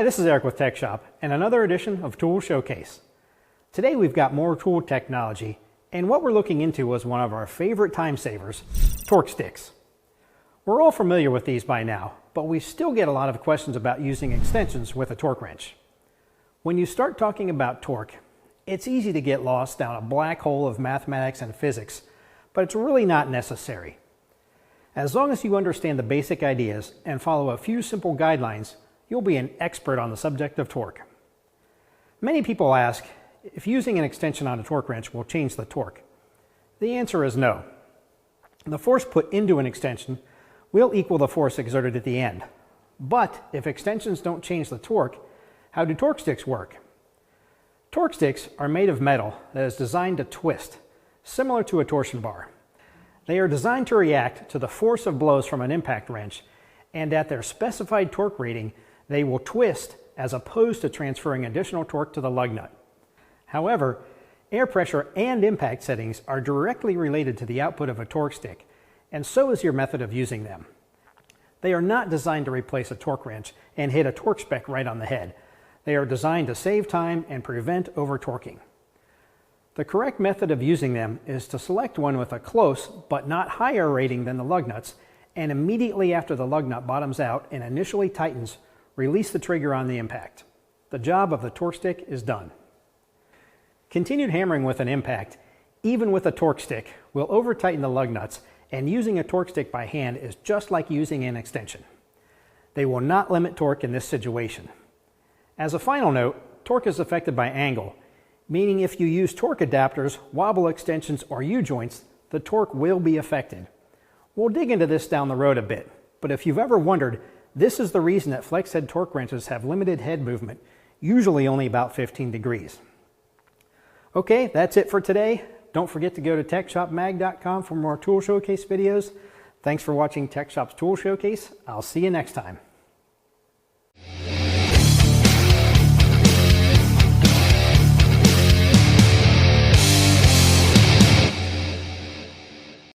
Hi, this is Eric with TechShop and another edition of Tool Showcase. Today we've got more tool technology, and what we're looking into was one of our favorite time savers, torque sticks. We're all familiar with these by now, but we still get a lot of questions about using extensions with a torque wrench. When you start talking about torque, it's easy to get lost down a black hole of mathematics and physics, but it's really not necessary. As long as you understand the basic ideas and follow a few simple guidelines, you'll be an expert on the subject of torque. Many people ask if using an extension on a torque wrench will change the torque. The answer is no. The force put into an extension will equal the force exerted at the end. But if extensions don't change the torque, how do torque sticks work? Torque sticks are made of metal that is designed to twist, similar to a torsion bar. They are designed to react to the force of blows from an impact wrench, and at their specified torque rating, they will twist as opposed to transferring additional torque to the lug nut. However, air pressure and impact settings are directly related to the output of a torque stick, and so is your method of using them. They are not designed to replace a torque wrench and hit a torque spec right on the head. They are designed to save time and prevent over-torquing. The correct method of using them is to select one with a close but not higher rating than the lug nuts, and immediately after the lug nut bottoms out and initially tightens, release the trigger on the impact. The job of the torque stick is done. Continued hammering with an impact, even with a torque stick, will over-tighten the lug nuts, and using a torque stick by hand is just like using an extension. They will not limit torque in this situation. As a final note, torque is affected by angle, meaning if you use torque adapters, wobble extensions, or U-joints, the torque will be affected. We'll dig into this down the road a bit, but if you've ever wondered, this is the reason that flex head torque wrenches have limited head movement, usually only about 15 degrees. Okay, that's it for today. Don't forget to go to TechShopMag.com for more tool showcase videos. Thanks for watching TechShop's Tool Showcase. I'll see you next time.